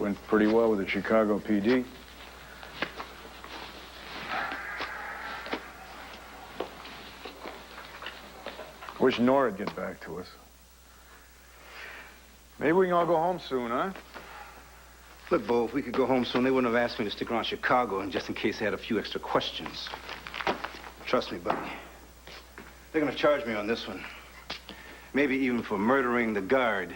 Went pretty well with the Chicago PD. Wish Nora'd get back to us. Maybe we can all go home soon, huh? Look, Bo, if we could go home soon, they wouldn't have asked me to stick around Chicago, and just in case they had a few extra questions. Trust me, buddy. They're gonna charge me on this one. Maybe even for murdering the guard.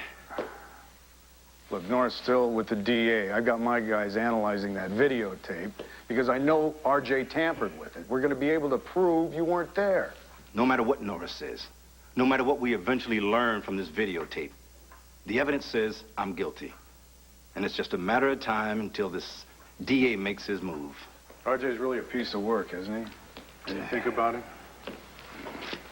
Look, Nora's still with the DA. I've got my guys analyzing that videotape because I know RJ tampered with it. We're gonna be able to prove you weren't there. No matter what Nora says, no matter what we eventually learn from this videotape, the evidence says I'm guilty. And it's just a matter of time until this DA makes his move. RJ's really a piece of work, isn't he? When you think about it?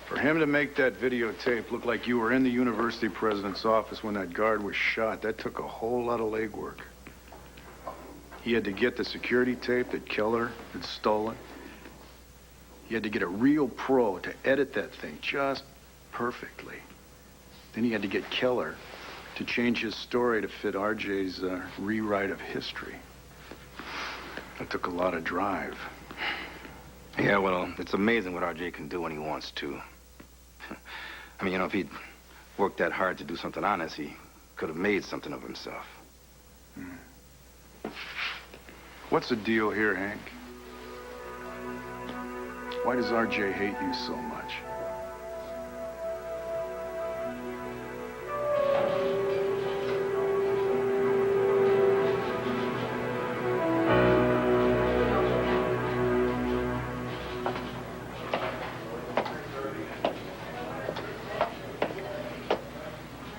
For him to make that videotape look like you were in the university president's office when that guard was shot, that took a whole lot of legwork. He had to get the security tape that Keller had stolen. He had to get a real pro to edit that thing just perfectly. Then he had to get Keller to change his story to fit RJ's rewrite of history. That took a lot of drive. Yeah, well, it's amazing what RJ can do when he wants to. I mean, you know, if he'd worked that hard to do something honest, he could have made something of himself. What's the deal here, Hank? Why does RJ hate you so much?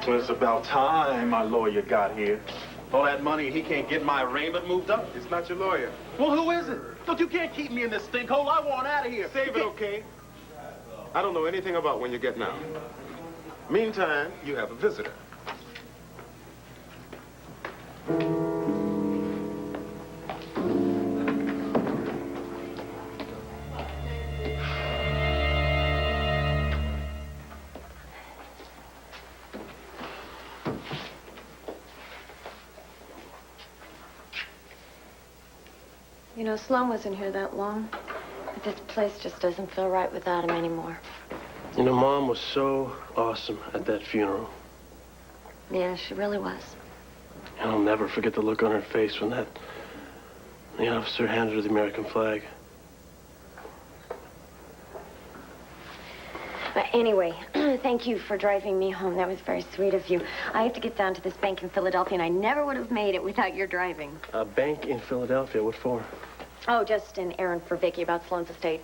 Well, it's about time my lawyer got here. All that money, he can't get my arraignment moved up. It's not your lawyer. Well, who is it? Look, you can't keep me in this stinkhole. I want out of here. Save it, okay? I don't know anything about when you're getting out. Meantime, you have a visitor. You know, Sloan wasn't here that long, but this place just doesn't feel right without him anymore. You know, Mom was so awesome at that funeral. Yeah, she really was. And I'll never forget the look on her face when the officer handed her the American flag. Anyway, thank you for driving me home. That was very sweet of you. I have to get down to this bank in Philadelphia, and I never would have made it without your driving. A bank in Philadelphia? What for? Oh, just an errand for Vicky about Sloan's estate.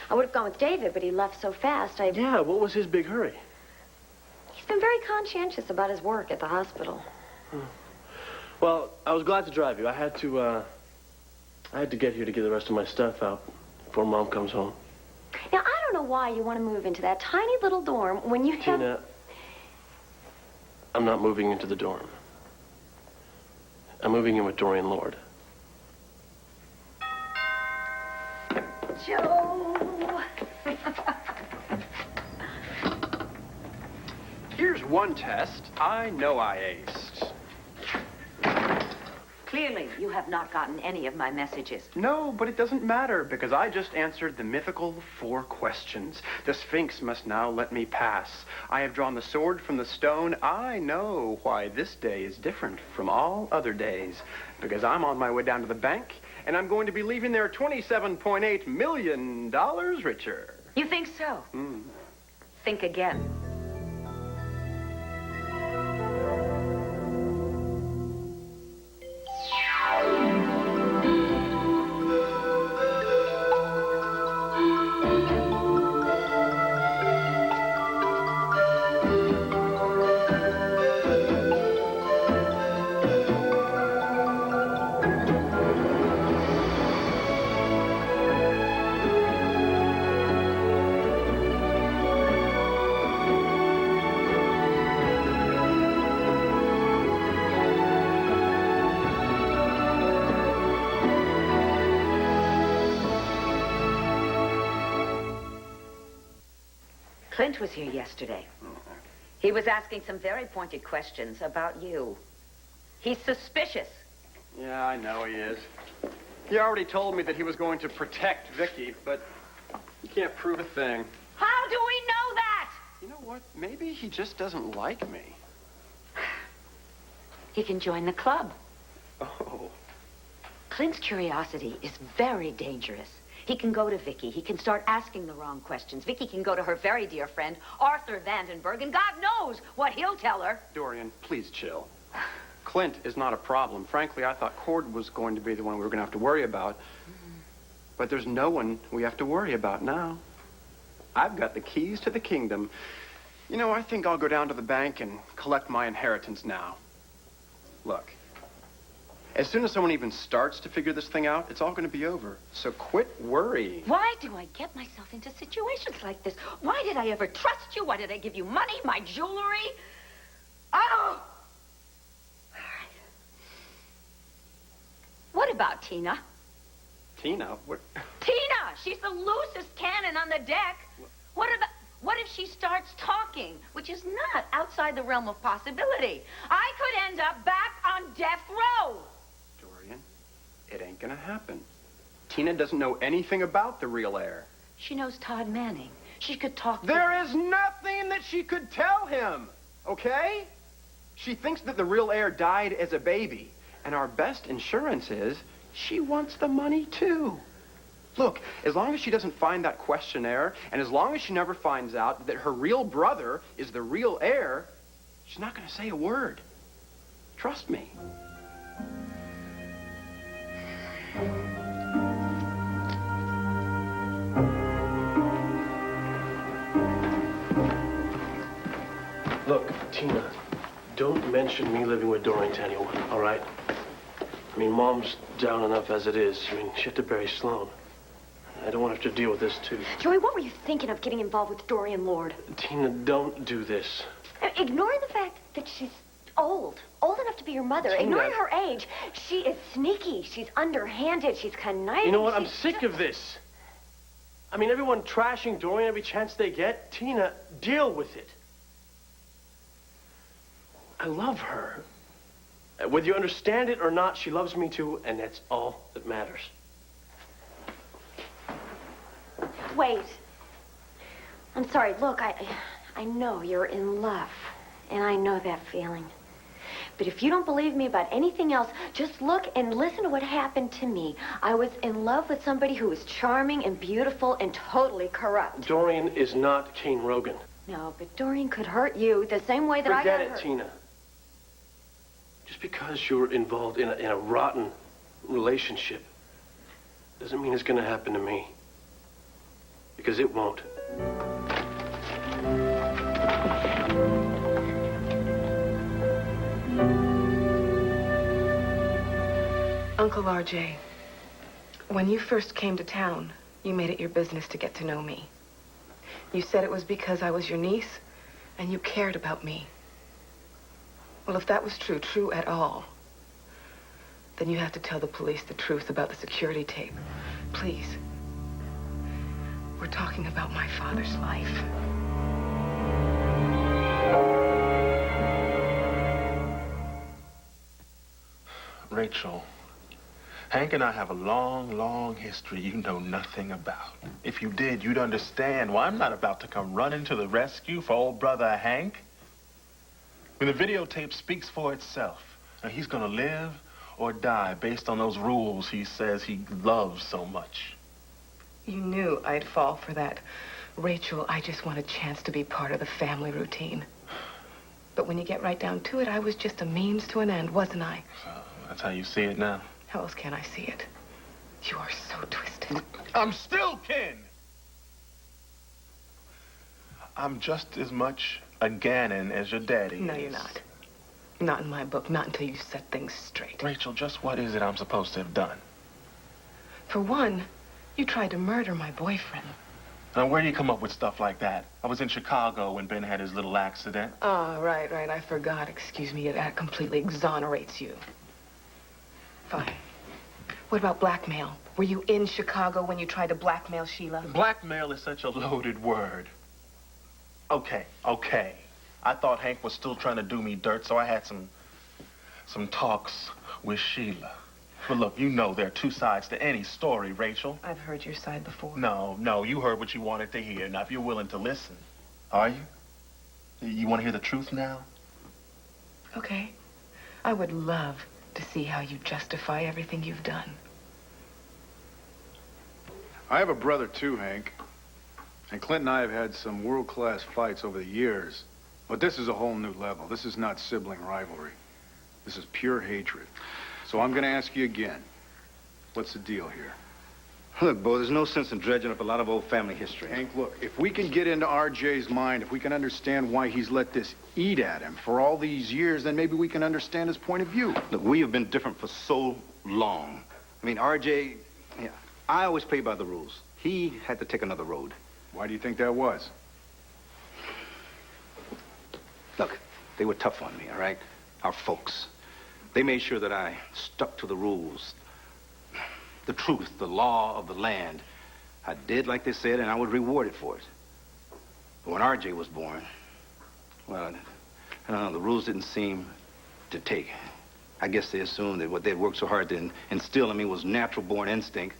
I would have gone with David, but he left so fast, Yeah, what was his big hurry? He's been very conscientious about his work at the hospital. Well, I was glad to drive you. I had to get here to get the rest of my stuff out before Mom comes home. Now, I don't know why you want to move into that tiny little dorm when you have... Tina, I'm not moving into the dorm. I'm moving in with Dorian Lord. Joe! Here's one test I know I aced. Clearly, you have not gotten any of my messages. No, but it doesn't matter, because I just answered the mythical 4 questions. The Sphinx must now let me pass. I have drawn the sword from the stone. I know why this day is different from all other days, because I'm on my way down to the bank, and I'm going to be leaving there $27.8 million richer. You think so? Think again. Clint was here yesterday. He was asking some very pointed questions about you. He's suspicious. Yeah, I know he is. He already told me that he was going to protect Vicky, but you can't prove a thing. How do we know that? You know what? Maybe he just doesn't like me. He can join the club. Oh. Clint's curiosity is very dangerous. He can go to Vicky. He can start asking the wrong questions. Vicky can go to her very dear friend, Arthur Vandenberg, and God knows what he'll tell her. Dorian, please chill. Clint is not a problem. Frankly, I thought Cord was going to be the one we were going to have to worry about. But there's no one we have to worry about now. I've got the keys to the kingdom. You know, I think I'll go down to the bank and collect my inheritance now. Look, as soon as someone even starts to figure this thing out, it's all going to be over. So quit worrying. Why do I get myself into situations like this? Why did I ever trust you? Why did I give you money, my jewelry? Oh! All right. What about Tina? Tina? What? Tina! She's the loosest cannon on the deck. What if she starts talking, which is not outside the realm of possibility? I could end up back on death row. Dorian, it ain't gonna happen. Tina doesn't know anything about the real heir. She knows Todd Manning. She could talk to There him. is nothing that she could tell him, okay? She thinks that the real heir died as a baby, and our best insurance is she wants the money too. Look, as long as she doesn't find that questionnaire, and as long as she never finds out that her real brother is the real heir, she's not going to say a word. Trust me. Look, Tina, don't mention me living with Dorian to anyone, all right? I mean, Mom's down enough as it is. I mean, she had to bury Sloan. I don't want to have to deal with this, too. Joey, what were you thinking of getting involved with Dorian Lord? Tina, don't do this. Ignoring the fact that she's old enough to be your mother, Tina. ignoring her age, she is sneaky, she's underhanded, she's conniving. You know what? I'm she's sick of this. I mean, everyone trashing Dorian every chance they get. Tina, deal with it. I love her. Whether you understand it or not, she loves me too, and that's all that matters. Wait. I'm sorry. Look, I know you're in love, and I know that feeling. But if you don't believe me about anything else, just look and listen to what happened to me. I was in love with somebody who was charming and beautiful and totally corrupt. Dorian is not Kane Rogan. No, but Dorian could hurt you the same way that I got Forget it, hurt. Tina. Just because you're involved in a rotten relationship doesn't mean it's going to happen to me. Because it won't. Uncle RJ, when you first came to town, you made it your business to get to know me. You said it was because I was your niece, and you cared about me. Well, if that was true at all, then you have to tell the police the truth about the security tape. Please. We're talking about my father's life. Rachel, Hank and I have a long, long history you know nothing about. If you did, you'd understand why I'm not about to come running to the rescue for old brother Hank. I mean, the videotape speaks for itself. Now, he's gonna live or die based on those rules he says he loves so much. You knew I'd fall for that. Rachel, I just want a chance to be part of the family routine. But when you get right down to it, I was just a means to an end, wasn't I? So, that's how you see it now? How else can I see it? You are so twisted. I'm still Ken! I'm just as much a Gannon as your daddy No, is. you're not. Not in my book, not until you set things straight. Rachel, just what is it I'm supposed to have done? For one, you tried to murder my boyfriend. Now, where do you come up with stuff like that? I was in Chicago when Ben had his little accident. Oh, right. I forgot. Excuse me. That completely exonerates you. Fine. What about blackmail? Were you in Chicago when you tried to blackmail Sheila? Blackmail is such a loaded word. Okay. I thought Hank was still trying to do me dirt, so I had some talks with Sheila. But look, you know there are two sides to any story, Rachel. I've heard your side before. No, you heard what you wanted to hear. Now, if you're willing to listen, are you? You want to hear the truth now? Okay. I would love to see how you justify everything you've done. I have a brother too, Hank. And Clint and I have had some world-class fights over the years. But this is a whole new level. This is not sibling rivalry. This is pure hatred. So I'm going to ask you again. What's the deal here? Look, Bo, there's no sense in dredging up a lot of old family history. Hank, look, if we can get into RJ's mind, if we can understand why he's let this eat at him for all these years, then maybe we can understand his point of view. Look, we have been different for so long. I mean, RJ, yeah, I always played by the rules. He had to take another road. Why do you think that was? Look, they were tough on me, all right? Our folks. They made sure that I stuck to the rules, the truth, the law of the land. I did like they said, and I was rewarded for it. But when RJ was born, well, I don't know, the rules didn't seem to take. I guess they assumed that what they'd worked so hard to instill in me was natural-born instinct.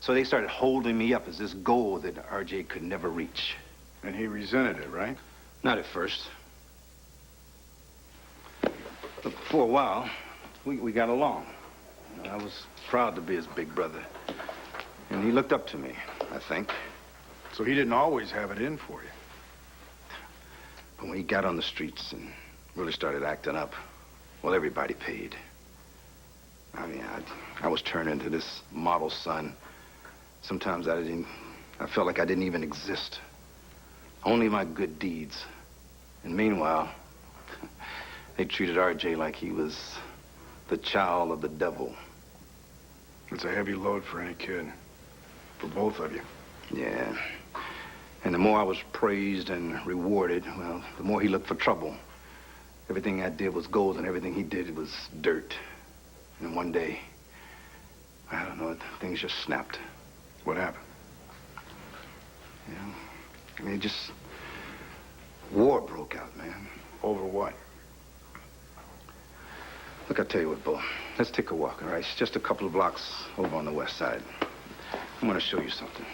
So they started holding me up as this goal that RJ could never reach. And he resented it, right? Not at first. But for a while, we got along. You know, I was proud to be his big brother. And he looked up to me, I think. So he didn't always have it in for you. But when he got on the streets and really started acting up, well, everybody paid. I mean, I was turned into this model son. Sometimes I felt like I didn't even exist. Only my good deeds. And meanwhile, they treated RJ like he was the child of the devil. It's a heavy load for any kid. For both of you. Yeah. And the more I was praised and rewarded, well, the more he looked for trouble. Everything I did was gold, and everything he did was dirt. And one day, I don't know, things just snapped. What happened? You know, I mean, just war broke out, man. Over what? Look, I'll tell you what, Bo. Let's take a walk, all right? It's just a couple of blocks over on the west side. I'm going to show you something.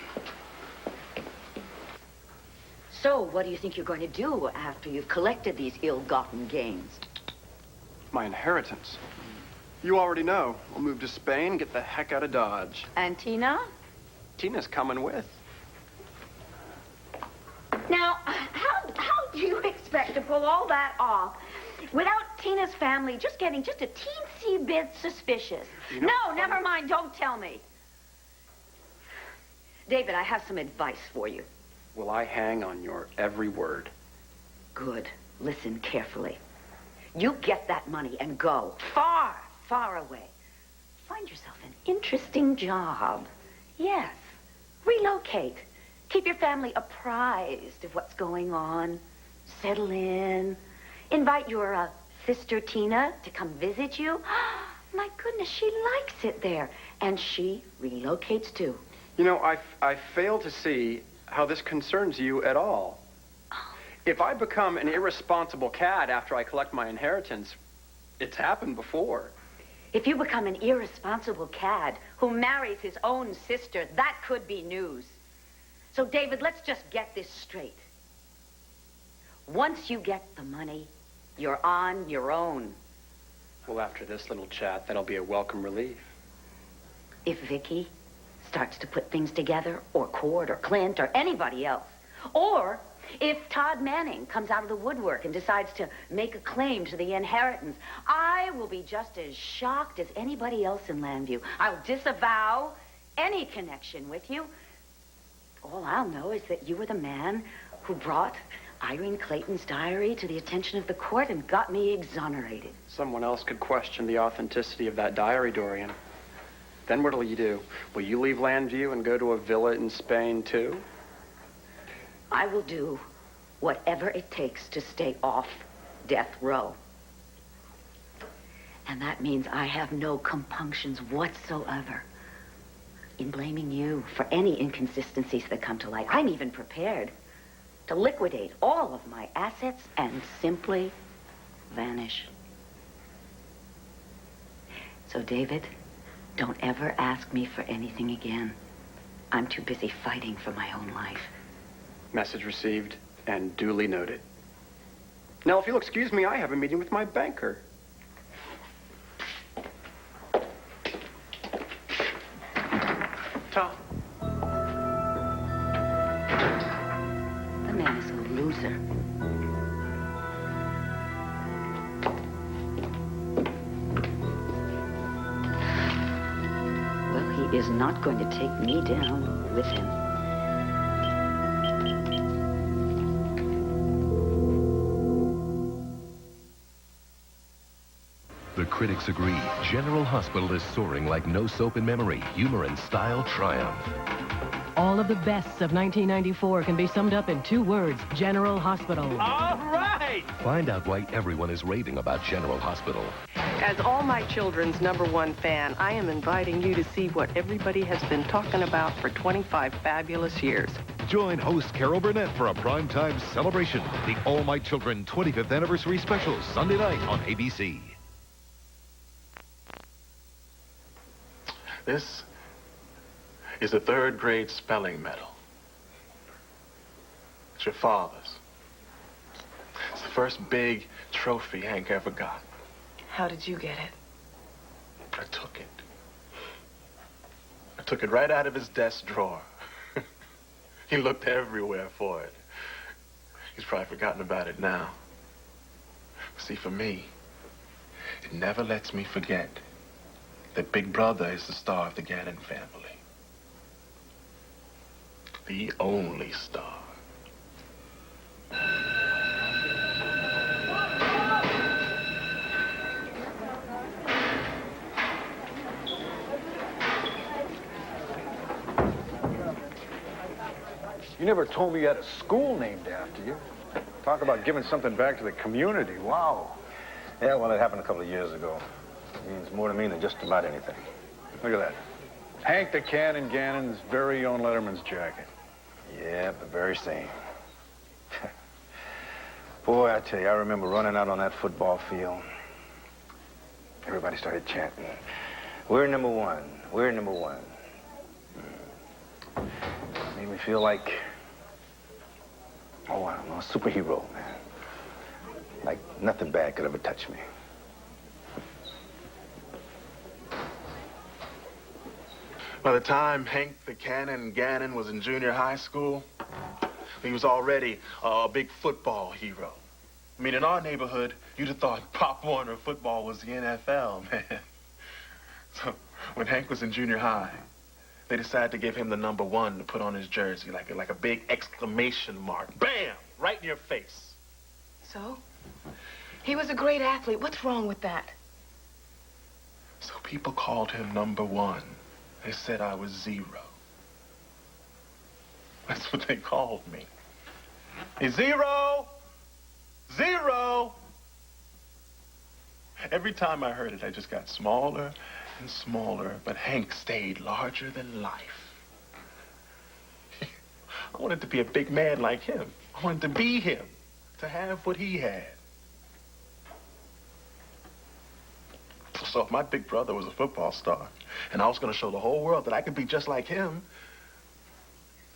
So, what do you think you're going to do after you've collected these ill-gotten gains? My inheritance. You already know. We'll move to Spain, get the heck out of Dodge. And Tina? Tina's coming with. Now, how do you expect to pull all that off without Tina's family just getting just a teensy bit suspicious? You know, No, never mind. Don't tell me. David, I have some advice for you. Will I hang on your every word? Good. Listen carefully. You get that money and go far, far away. Find yourself an interesting job. Yes. Relocate. Keep your family apprised of what's going on. Settle in. Invite your sister Tina to come visit you. My goodness, she likes it there. And she relocates too. You know, I fail to see how this concerns you at all. If I become an irresponsible cad after I collect my inheritance, it's happened before. If you become an irresponsible cad who marries his own sister, that could be news. So, David, let's just get this straight. Once you get the money, you're on your own. Well, after this little chat, that'll be a welcome relief. If Vicky starts to put things together, or Cord, or Clint, or anybody else, or if Todd Manning comes out of the woodwork and decides to make a claim to the inheritance, I will be just as shocked as anybody else in Landview. I'll disavow any connection with you. All I'll know is that you were the man who brought Irene Clayton's diary to the attention of the court and got me exonerated. Someone else could question the authenticity of that diary, Dorian. Then what'll you do? Will you leave Landview and go to a villa in Spain, too? I will do whatever it takes to stay off death row. And that means I have no compunctions whatsoever in blaming you for any inconsistencies that come to light. I'm even prepared to liquidate all of my assets and simply vanish. So, David, Don't ever ask me for anything again. I'm too busy fighting for my own life. Message received and duly noted. Now, if you'll excuse me, I have a meeting with my banker. Ta. The man is a loser. Well, he is not going to take me down with him. The critics agree. General Hospital is soaring like no soap in memory. Humor and style triumph. All of the bests of 1994 can be summed up in 2 words: General Hospital. All right! Find out why everyone is raving about General Hospital. As all my children's #1 fan, I am inviting you to see what everybody has been talking about for 25 fabulous years. Join host Carol Burnett for a primetime celebration. The All My Children 25th Anniversary Special, Sunday night on ABC. This is a 3rd grade spelling medal. It's your father's. It's the first big trophy Hank ever got. How did you get it? I took it. I took it right out of his desk drawer. He looked everywhere for it. He's probably forgotten about it now. See, for me, it never lets me forget that Big Brother is the star of the Gannon family. The only star. You never told me you had a school named after you. Talk about giving something back to the community. Wow. Yeah, well, it happened a couple of years ago. It means more to me than just about anything. Look at that. Hank the Cannon Gannon's very own Letterman's jacket. Yeah, the very same. Boy, I tell you, I remember running out on that football field. Everybody started chanting, "We're #1. We're #1. Made me feel like, oh, I don't know, a superhero, man. Like nothing bad could ever touch me. By the time Hank the Cannon Gannon was in junior high school, he was already a big football hero. I mean, in our neighborhood, you'd have thought Pop Warner football was the NFL, man. So when Hank was in junior high, they decided to give him the #1 to put on his jersey, like a big exclamation mark. Bam! Right in your face. So? He was a great athlete. What's wrong with that? So people called him #1. They said I was 0. That's what they called me. Hey, 0! 0! Every time I heard it, I just got smaller and smaller, but Hank stayed larger than life. I wanted to be a big man like him. I wanted to be him, to have what he had. So if my big brother was a football star, and I was going to show the whole world that I could be just like him,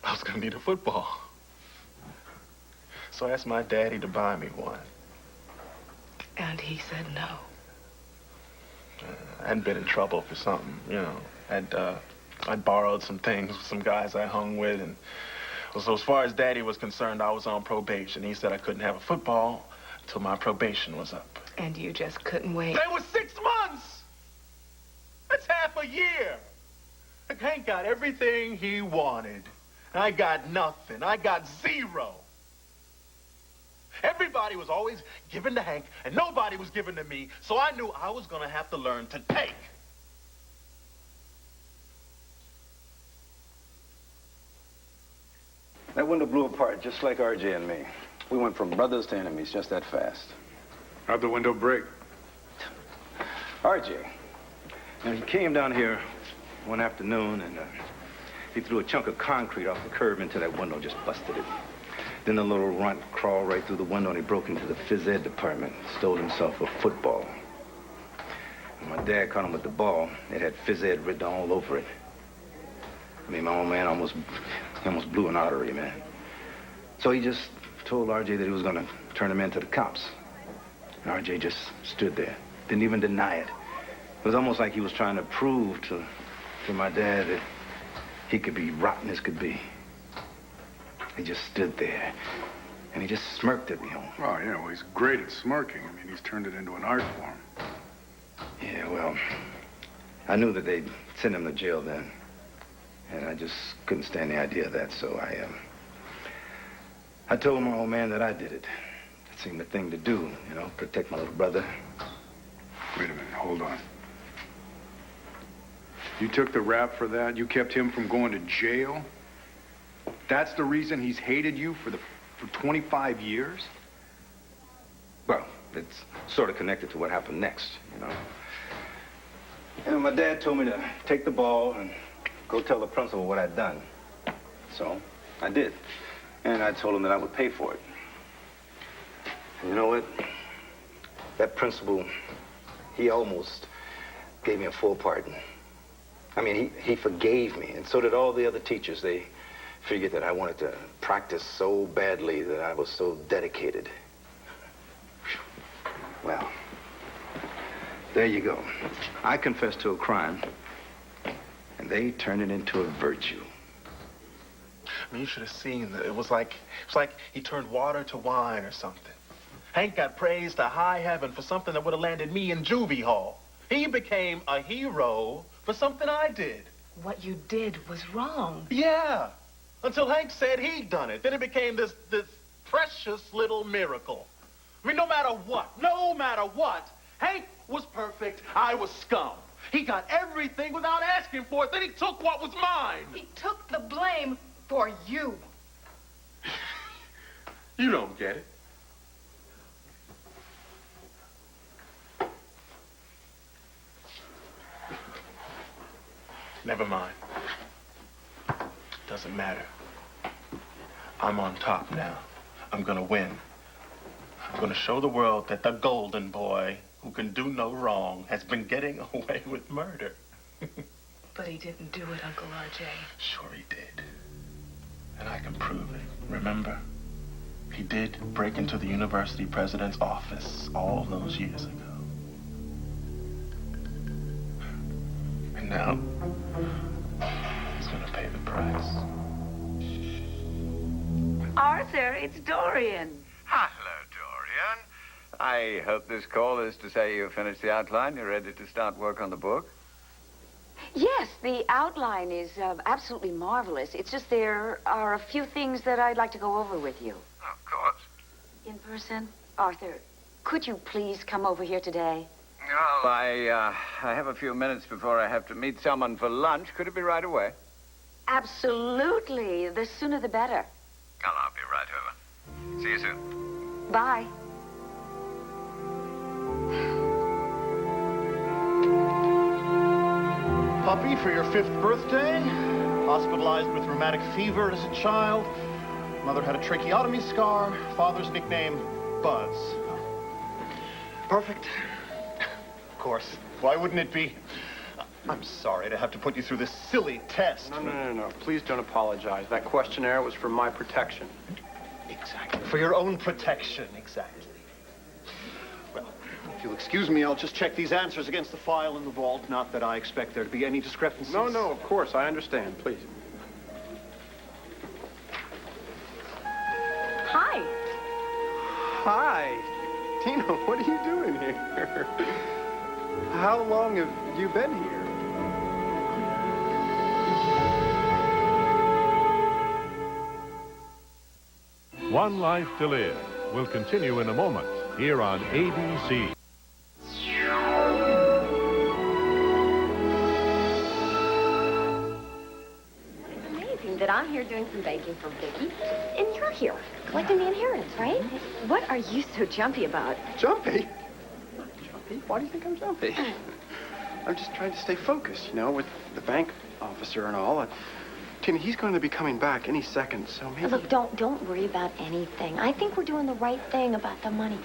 I was going to need a football. So I asked my daddy to buy me one. And he said no. I hadn't been in trouble for something, you know. I'd borrowed some things with some guys I hung with, and so as far as Daddy was concerned, I was on probation. He said I couldn't have a football until my probation was up. And you just couldn't wait. That was 6 months! That's half a year. Hank got everything he wanted. I got nothing. I got 0. Everybody was always giving to Hank, and nobody was giving to me, so I knew I was going to have to learn to take. That window blew apart just like RJ and me. We went from brothers to enemies just that fast. How'd the window break? RJ, you know, he came down here one afternoon and he threw a chunk of concrete off the curb into that window, just busted it. Then the little runt crawled right through the window and he broke into the phys ed department, stole himself a football. When my dad caught him with the ball, it had phys ed written all over it. I mean, my old man almost blew an artery, man. So he just told RJ that he was gonna turn him in to the cops. And RJ just stood there, didn't even deny it. It was almost like he was trying to prove to my dad that he could be rotten as could be. He just stood there, and he just smirked at me. Oh, yeah, well, he's great at smirking. I mean, he's turned it into an art form. Yeah, well, I knew that they'd send him to jail then. And I just couldn't stand the idea of that, so I told my old man that I did it. It seemed the thing to do, you know, protect my little brother. Wait a minute, hold on. You took the rap for that? You kept him from going to jail? That's the reason he's hated you for 25 years? Well, it's sort of connected to what happened next, you know. And my dad told me to take the ball and go tell the principal what I'd done. So, I did. And I told him that I would pay for it. And you know what? That principal, he almost gave me a full pardon. I mean, he forgave me, and so did all the other teachers. They figured that I wanted to practice so badly, that I was so dedicated. Well, there you go. I confessed to a crime, and they turned it into a virtue. I mean, you should have seen that. It was like he turned water to wine or something. Hank got praised to high heaven for something that would have landed me in juvie hall. He became a hero for something I did. What you did was wrong. Yeah, until Hank said he'd done it. Then it became this precious little miracle. I mean, no matter what, Hank was perfect, I was scum. He got everything without asking for it, then he took what was mine. He took the blame for you. You don't get it. Never mind. Doesn't matter. I'm on top now. I'm gonna win. I'm gonna show the world that the golden boy, who can do no wrong, has been getting away with murder. But he didn't do it, Uncle RJ. Sure he did. And I can prove it. Remember? He did break into the university president's office all those years ago. And now, he's gonna pay the price. Arthur, it's Dorian. Hello, Dorian. I hope this call is to say you've finished the outline. You're ready to start work on the book. Yes, the outline is absolutely marvelous. It's just there are a few things that I'd like to go over with you. Of course. In person? Arthur, could you please come over here today? Oh, I have a few minutes before I have to meet someone for lunch. Could it be right away? Absolutely. The sooner the better. Well, I'll be right over. See you soon. Bye. Puppy for your 5th birthday. Hospitalized with rheumatic fever as a child. Mother had a tracheotomy scar. Father's nickname, Buzz. Perfect. Of course. Why wouldn't it be? I'm sorry to have to put you through this silly test. No. Please don't apologize. That questionnaire was for my protection. Exactly. For your own protection, exactly. Well, if you'll excuse me, I'll just check these answers against the file in the vault. Not that I expect there to be any discrepancies. No, of course. I understand. Please. Hi. Hi. Tina, what are you doing here? How long have you been here? One Life to Live will continue in a moment here on ABC. It's amazing that I'm here doing some baking for Vicky, and you're here collecting the inheritance, right? What are you so jumpy about? Jumpy? Not jumpy. Why do you think I'm jumpy? I'm just trying to stay focused, you know, with the bank officer and all. Tina, he's going to be coming back any second, so maybe... Look, don't worry about anything. I think we're doing the right thing about the money.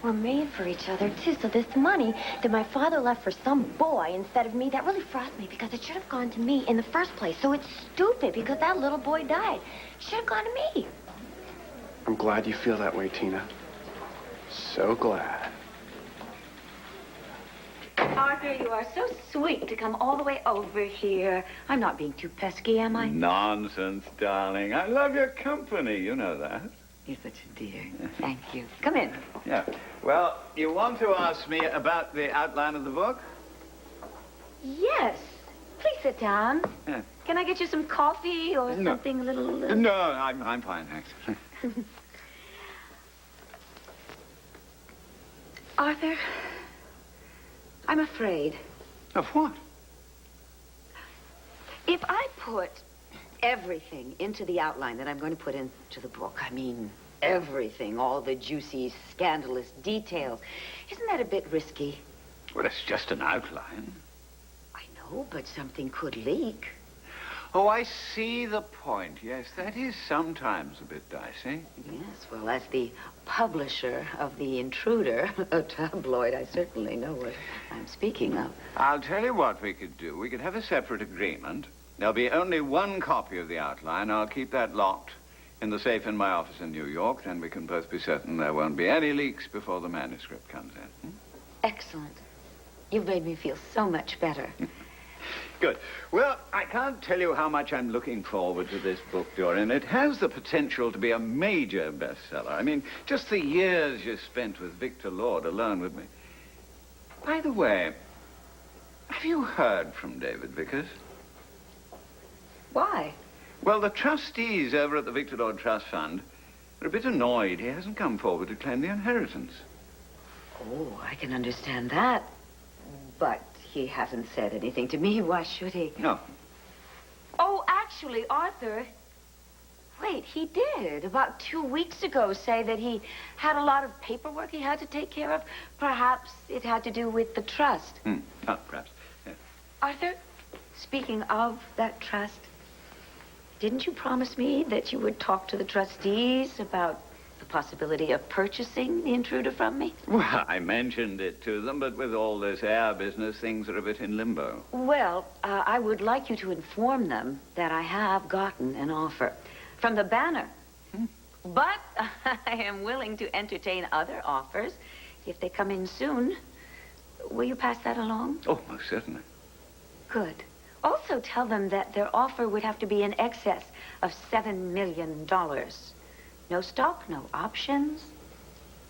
We're made for each other, too. So this money that my father left for some boy instead of me, that really frightens me because it should have gone to me in the first place. So it's stupid because that little boy died. It should have gone to me. I'm glad you feel that way, Tina. So glad. Arthur, you are so sweet to come all the way over here. I'm not being too pesky, am I? Nonsense, darling. I love your company. You know that. You're such a dear. Thank you. Come in. Yeah. Well, you want to ask me about the outline of the book? Yes. Please sit down. Yeah. Can I get you some coffee or something a little... No, I'm fine, thanks. Arthur, I'm afraid. Of what? If I put everything into the outline that I'm going to put into the book, I mean everything, all the juicy, scandalous details, isn't that a bit risky? Well, it's just an outline. I know, but something could leak. Oh, I see the point. Yes, that is sometimes a bit dicey. Yes, well, as the publisher of The Intruder, a tabloid, I certainly know what I'm speaking of. I'll tell you what we could do. We could have a separate agreement. There'll be only one copy of the outline. I'll keep that locked in the safe in my office in New York. Then we can both be certain there won't be any leaks before the manuscript comes in. Excellent. You've made me feel so much better. Good. Well, I can't tell you how much I'm looking forward to this book, Dorian. It has the potential to be a major bestseller. I mean, just the years you spent with Victor Lord alone with me. By the way, have you heard from David Vickers? Why? Well, the trustees over at the Victor Lord Trust Fund are a bit annoyed he hasn't come forward to claim the inheritance. Oh, I can understand that. But he hasn't said anything to me. Why should he? No. Oh, actually, Arthur... Wait, he did. About 2 weeks ago say that he had a lot of paperwork he had to take care of. Perhaps it had to do with the trust. Oh, perhaps. Yeah. Arthur, speaking of that trust, didn't you promise me that you would talk to the trustees about the possibility of purchasing the Intruder from me? Well, I mentioned it to them, but with all this air business, things are a bit in limbo. Well, I would like you to inform them that I have gotten an offer from the Banner. But I am willing to entertain other offers if they come in soon. Will you pass that along? Oh, most certainly. Good. Also tell them that their offer would have to be in excess of $7 million. No stock, no options,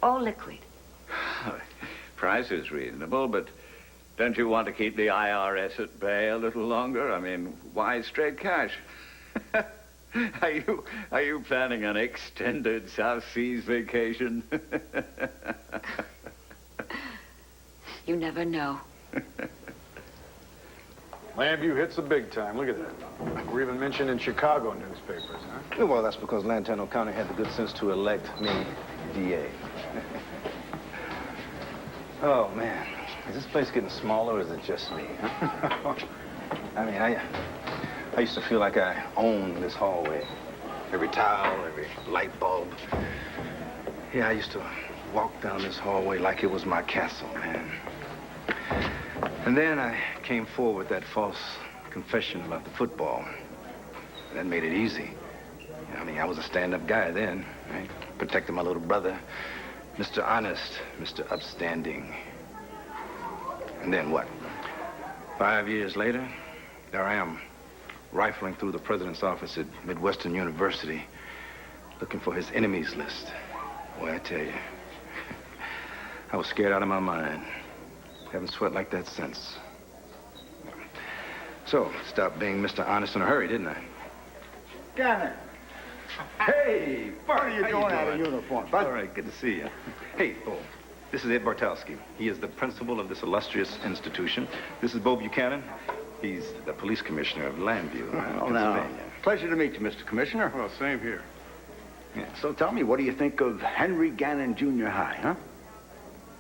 all liquid. Price is reasonable, but don't you want to keep the IRS at bay a little longer? I mean, why straight cash? Are you planning an extended South Seas vacation? You never know. Lambview hits the big time. Look at that. We're even mentioned in Chicago newspapers, huh? Well, that's because Lantano County had the good sense to elect me DA. Oh, man. Is this place getting smaller, or is it just me? I mean, I used to feel like I owned this hallway. Every tile, every light bulb. Yeah, I used to walk down this hallway like it was my castle, man. And then I came forward with that false confession about the football. That made it easy. I mean, I was a stand-up guy then, right? Protecting my little brother. Mr. Honest, Mr. Upstanding. And then what? 5 years later, there I am, rifling through the president's office at Midwestern University, looking for his enemies list. Boy, I tell you, I was scared out of my mind. Haven't sweat like that since. So, stopped being Mr. Honest in a hurry, didn't I? Gannon. Hey, Bart, how you doing out of uniform? All right, good to see you. Hey, Bo, this is Ed Bartowski. He is the principal of this illustrious institution. This is Bo Buchanan. He's the police commissioner of Lambview, Pennsylvania. Pleasure to meet you, Mr. Commissioner. Well, same here. Yeah. So tell me, what do you think of Henry Gannon Junior High, huh?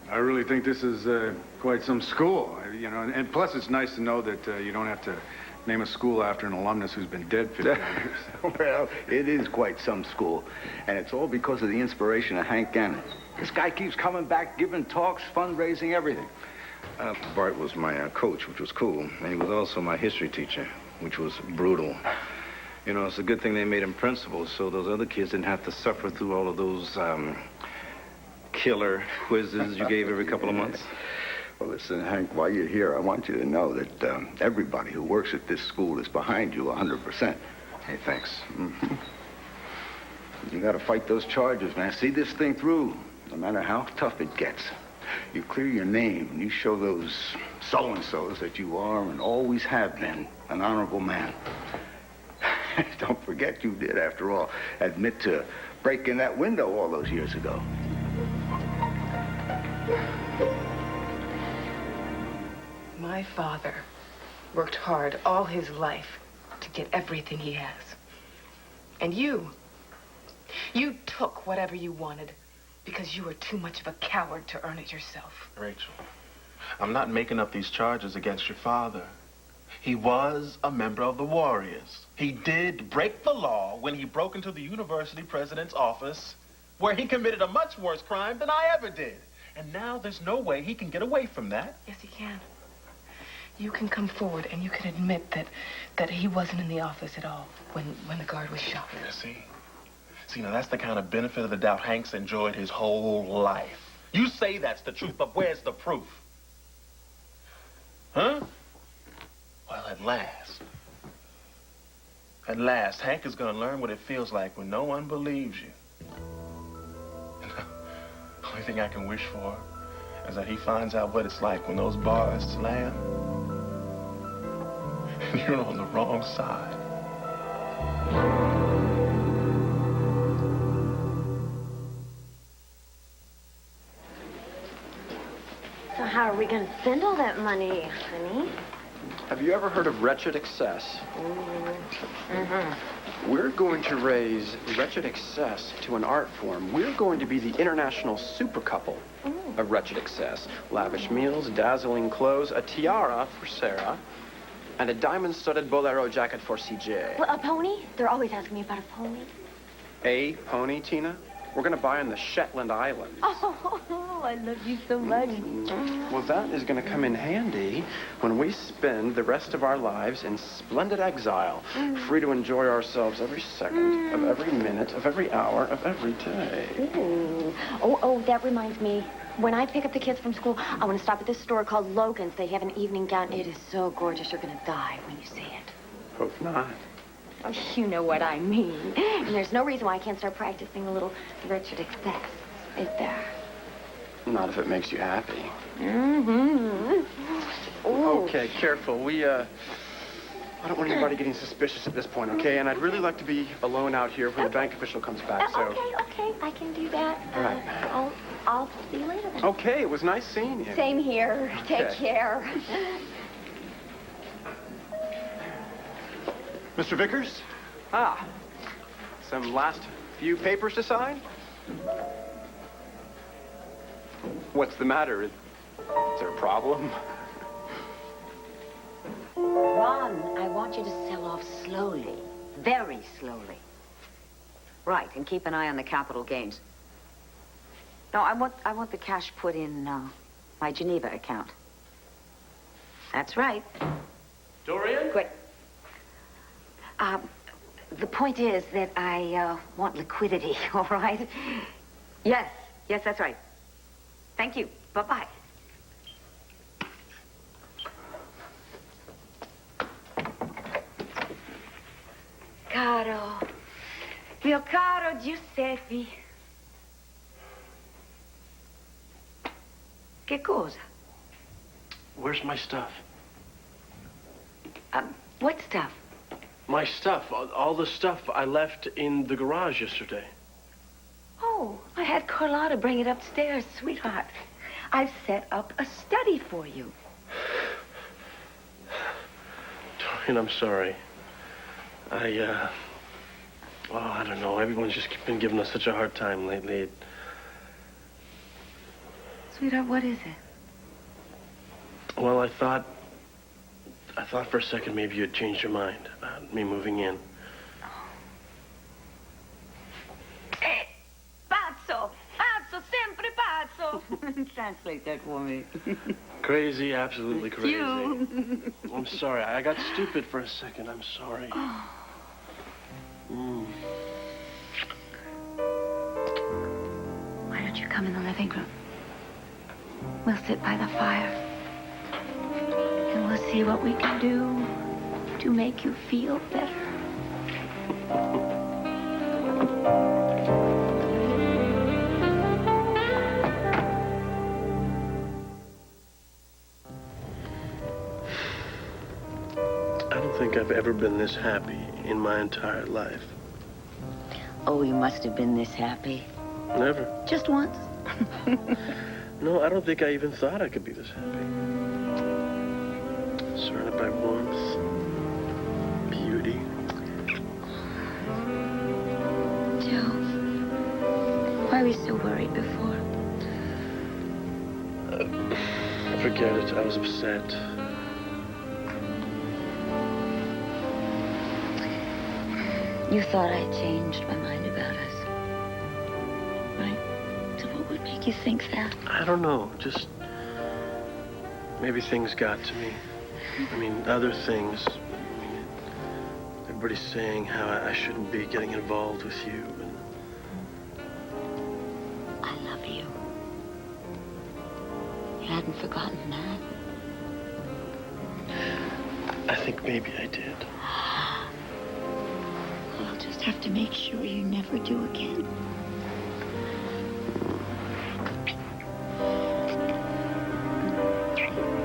I really think this is quite some school, you know, and plus it's nice to know that you don't have to Name a school after an alumnus who's been dead 50 years. Well, it is quite some school. And it's all because of the inspiration of Hank Gannon. This guy keeps coming back, giving talks, fundraising, everything. Bart was my coach, which was cool. And he was also my history teacher, which was brutal. You know, it's a good thing they made him principal, so those other kids didn't have to suffer through all of those killer quizzes you gave every couple of months. Well, listen, Hank, while you're here, I want you to know that everybody who works at this school is behind you 100%. Hey, thanks. Mm-hmm. You got to fight those charges, man. See this thing through, no matter how tough it gets. You clear your name, and you show those so-and-sos that you are and always have been an honorable man. Don't forget you did, after all, admit to breaking that window all those years ago. My father worked hard all his life to get everything he has. And you took whatever you wanted because you were too much of a coward to earn it yourself. Rachel, I'm not making up these charges against your father. He was a member of the Warriors. He did break the law when he broke into the university president's office, where he committed a much worse crime than I ever did. And now there's no way he can get away from that. Yes, he can. You can come forward and you can admit that he wasn't in the office at all when the guard was shot. Yeah, see, now that's the kind of benefit of the doubt Hank's enjoyed his whole life. You say that's the truth, but where's the proof? Huh? Well, at last, Hank is gonna learn what it feels like when no one believes you. The only thing I can wish for is that he finds out what it's like when those bars slam and you're on the wrong side. So how are we going to spend all that money, honey? Have you ever heard of wretched excess? Mm-hmm. We're going to raise wretched excess to an art form. We're going to be the international super couple of wretched excess. Lavish meals, dazzling clothes, a tiara for Sarah, and a diamond-studded bolero jacket for CJ. Well, a pony? They're always asking me about a pony. A pony, Tina? We're going to buy on the Shetland Islands. Oh, I love you so much. Well, that is going to come in handy when we spend the rest of our lives in splendid exile, free to enjoy ourselves every second of every minute of every hour of every day. Ooh. Oh, that reminds me. When I pick up the kids from school, I want to stop at this store called Logan's. They have an evening gown. It is so gorgeous. You're going to die when you see it. Hope not. Oh, you know what I mean. And there's no reason why I can't start practicing a little wretched excess, is there? Not if it makes you happy. Mm-hmm. Ooh. Okay, careful. I don't want anybody getting suspicious at this point, okay? And I'd really like to be alone out here when the bank official comes back, so... Okay, I can do that. All right. I'll see you later then. Okay, it was nice seeing you. Same here. Okay. Take care. Mr. Vickers? Some last few papers to sign? What's the matter? Is there a problem? Ron, I want you to sell off slowly. Very slowly. Right, and keep an eye on the capital gains. No, I want the cash put in my Geneva account. That's right. Dorian? Quick. The point is that I want liquidity, all right? Yes, that's right. Thank you. Bye-bye. Caro, mio caro Giuseppe. Che cosa? Where's my stuff? What stuff? My stuff. All the stuff I left in the garage yesterday. Oh, I had Carlotta bring it upstairs, sweetheart. I've set up a study for you. Dorian, I'm sorry. I don't know. Everyone's just been giving us such a hard time lately. Sweetheart, what is it? Well, I thought I thought for a second maybe you had changed your mind about me moving in. Pazzo! Pazzo! Sempre pazzo! Translate that for me. Crazy, absolutely crazy. You. I'm sorry. I got stupid for a second. I'm sorry. Why don't you come in the living room? We'll sit by the fire. And we'll see what we can do to make you feel better. I don't think I've ever been this happy in my entire life. Oh, you must have been this happy. Never. Just once. No, I don't think I even thought I could be this happy. Surrounded by warmth, beauty. Joe, why were you so worried before? Forget it. I was upset. You thought I changed my mind about us. Right? So what would make you think that? I don't know. Just maybe things got to me. I mean, other things. I mean, everybody's saying how I shouldn't be getting involved with you. And I love you. You hadn't forgotten that. I think maybe I did. I'll just have to make sure you never do again.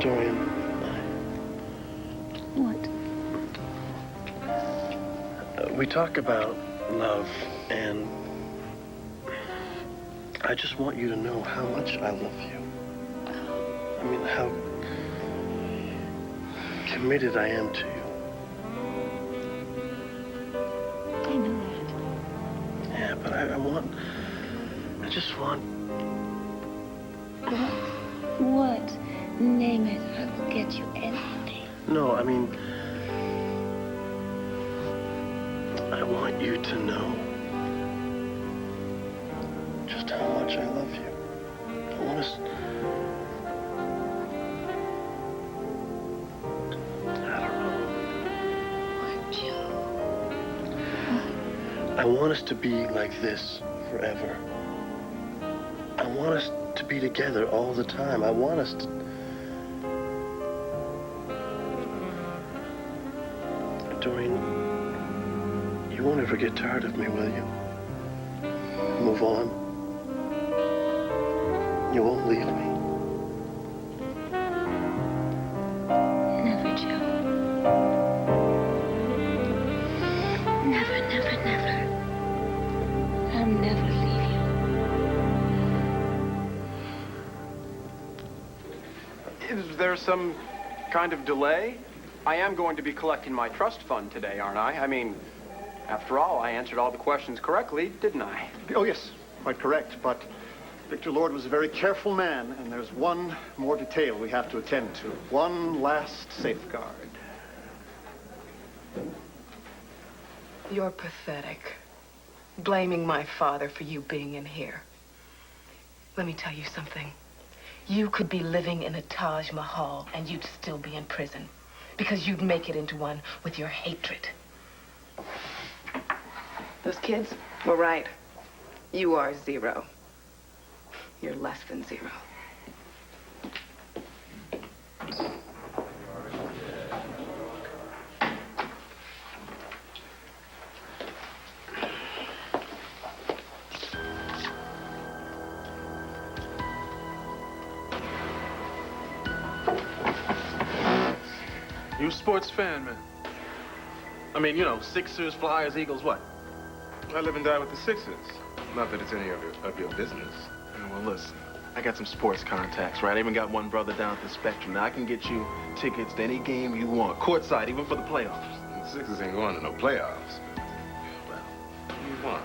Dorian, What? we talk about love, and I just want you to know how much I love you. I mean, how committed I am to you. I know that. Yeah, but I just want... What? Name it. I will get you anything. No, I mean, I want you to know just how much I love you. I want us... I don't know. What, Joe? I want us to be like this forever. I want us to be together all the time. I want us to... Doreen, you won't ever get tired of me, will you? Move on. You won't leave me. Never, Joe. Never, never, never. I'll never leave you. Is there some kind of delay? I am going to be collecting my trust fund today, aren't I? I mean, after all, I answered all the questions correctly, didn't I? Oh, yes, quite correct. But Victor Lord was a very careful man, and there's one more detail we have to attend to. One last safeguard. You're pathetic. Blaming my father for you being in here. Let me tell you something. You could be living in a Taj Mahal, and you'd still be in prison. Because you'd make it into one with your hatred. Those kids were right. You are zero. You're less than zero. You a sports fan, man? I mean, you know, Sixers, Flyers, Eagles, what? I live and die with the Sixers. Not that it's any of your business. Yeah, well, listen, I got some sports contacts, right? I even got one brother down at the Spectrum. Now, I can get you tickets to any game you want, courtside, even for the playoffs. The Sixers ain't going to no playoffs. Well, what do you want?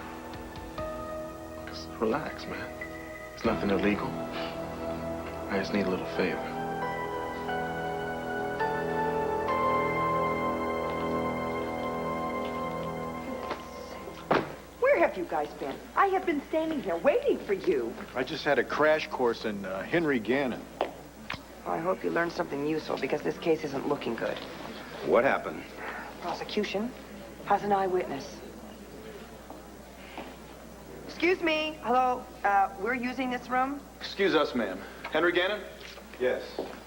Just relax, man. It's nothing illegal. I just need a little favor. you guys been? I have been standing here waiting for you. I just had a crash course in Henry Gannon. Well, I hope you learned something useful, because this case isn't looking good. What happened? Prosecution has an eyewitness. Excuse me. Hello. We're using this room. Excuse us, ma'am. Henry Gannon? Yes.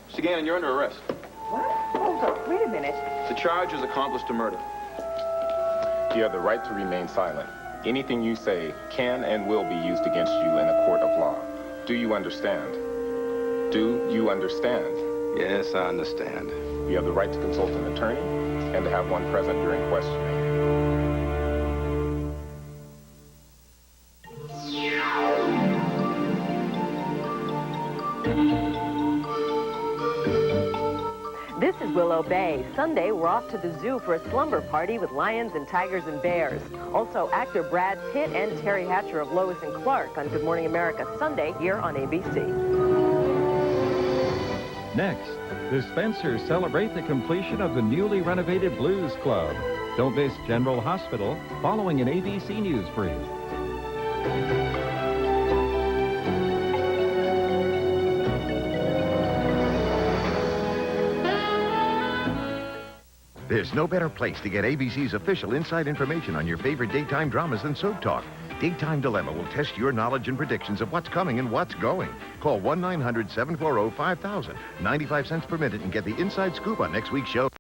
Mr. Gannon, you're under arrest. What? Hold up. Wait a minute. The charge is accomplice to murder. You have the right to remain silent. Anything you say can and will be used against you in a court of law. Do you understand? Do you understand? Yes, I understand. You have the right to consult an attorney and to have one present during questioning. This is Willow Bay. Sunday, we're off to the zoo for a slumber party with lions and tigers and bears. Also, actor Brad Pitt and Terry Hatcher of Lois and Clark on Good Morning America Sunday here on ABC. Next, the Spencers celebrate the completion of the newly renovated Blues Club. Don't miss General Hospital following an ABC News brief. There's no better place to get ABC's official inside information on your favorite daytime dramas than Soap Talk. Daytime Dilemma will test your knowledge and predictions of what's coming and what's going. Call 1-900-740-5000, 95 cents per minute, and get the inside scoop on next week's show.